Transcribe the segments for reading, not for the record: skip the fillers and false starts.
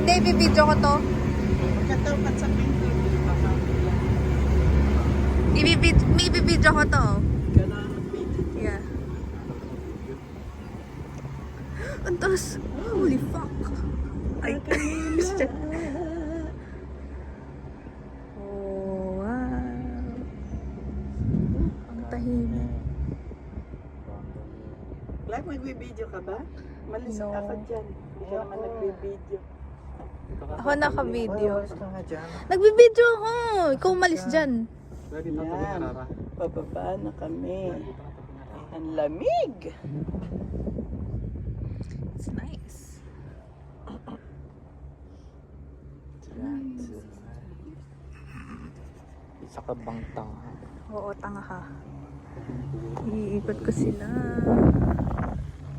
Hindi, bibidyo ko to. Pagkatapat sa pinto. May bibidyo ko to. Kailangan mag-video. Yeah. Antos, holy fuck. Ay, oh, wow. Ang tahimik. Like, magbibideo ka ba? Malis No. ako dyan. Hindi ka naman nagbibideo. Ako naka-video. Ayos ka nga dyan. Nagbibidyo ako. Ikaw umalis dyan. Yan. Pababa na kami. Ang lamig. It's nice. Isa ka bang tanga? Oo, tanga ka. Iikot ko sila.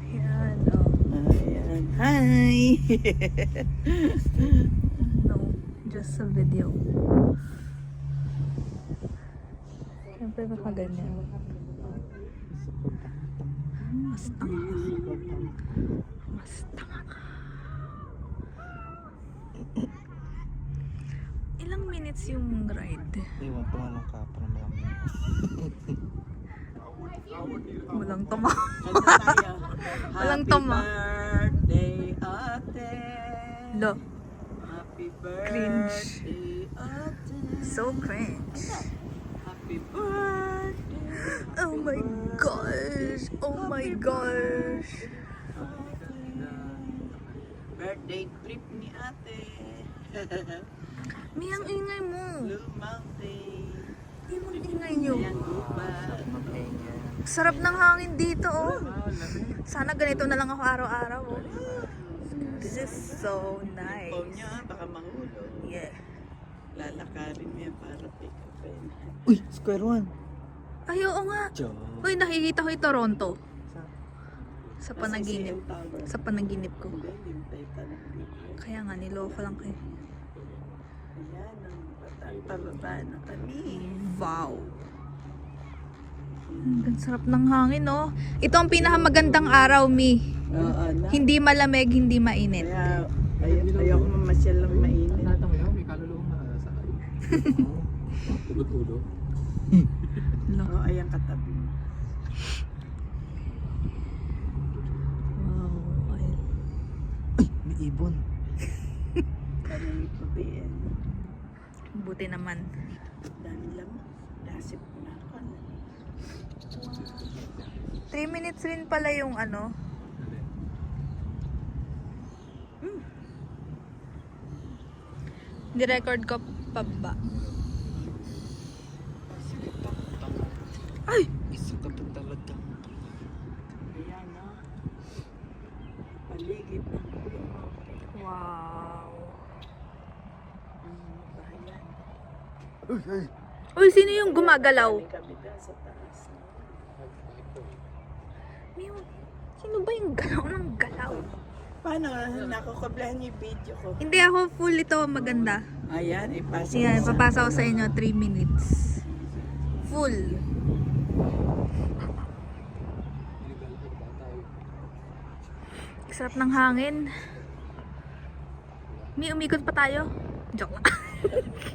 Ayan, oh. Ayan. Hi! No, just a video. Siyempre baka ganyan. Mas tanga ka. Mas tanga ka. Ilang minutes yung ride? Iwan, tumalong ka para malaman. Walang tama. Kanta tayo. Walang tama. Happy birthday, ate. Lo, Happy Cringe. birthday, ate. so cringe. Happy birthday. Oh my gosh. Oh my gosh. Birthday trip ni ate. May ang ingay mo. Blue Mountain. Hindi mo ingay nyo. Ayan, gubat. Mag-enga. Sarap ng hangin dito, oh. Sana ganito na lang ako araw-araw, oh. This is so Pom nice. niya, baka mahulog. Yeah. Lalakarin mo yan para pick upin. Uy! Square one! Ay, oo nga. Diyan. Uy, nakikita ko yung Toronto. Sa panaginip. CN Tower. Sa panaginip ko. Hindi, yung Titanic dito. Kaya nga, niloko lang kayo. Ayan, ang pababa na kami. Wow. Ang sarap ng hangin, oh. Ito ang pinakamagandang araw, Mi. Oo, na. Hindi malamig, hindi mainit. Kaya, ayoko mamasyal lang mainit. Natang mo may kaluluwang nakasakay. Ulo-ulo. Oo, ayan katabi mo. Wow. Ay. Ay! May ibon! Kaya yung putiin. Buti naman. Dami lamang. Dasip na ako. 3 minutes rin pala yung ano. Ni-record ko pa ba? Ay! Isa ka pa talaga. Ayan, no? Paligid ng Wow. bahayan. Uy! Ay! Uy, sino yung gumagalaw? May kabila sa taas. Sino ba yung galaw ng galaw? Paano? Nakakablahan yung video ko. Hindi ako full ito maganda. Ayan, ipasa Yan, ko sa- papasa ko sa inyo 3 minutes. Full. Sarap ng hangin. May umikot pa tayo. Joke lang.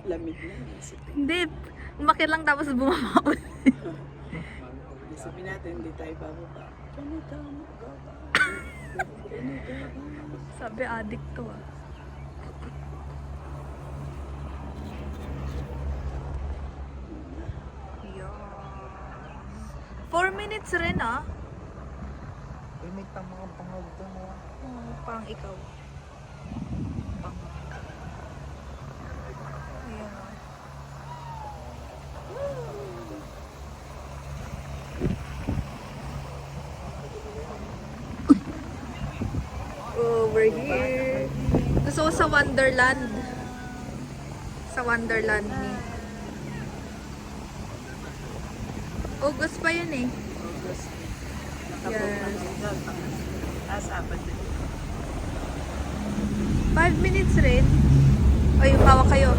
Lamig na. Hindi. Umakit lang tapos bumaba ulit. Sabihin natin, hindi tayo bababa. Tama. Sabi addict to ah. Yeah. 4 minutes rin ah. Uy! May tamang pangag doon oh. Oh, parang ikaw. Pang. Ayan ah. Over here. Gusto ko sa Wonderland. Sa Wonderland ni. August pa yun eh. August. Yes. Asapat din. 5 minutes rin. Ay, hawak kayo.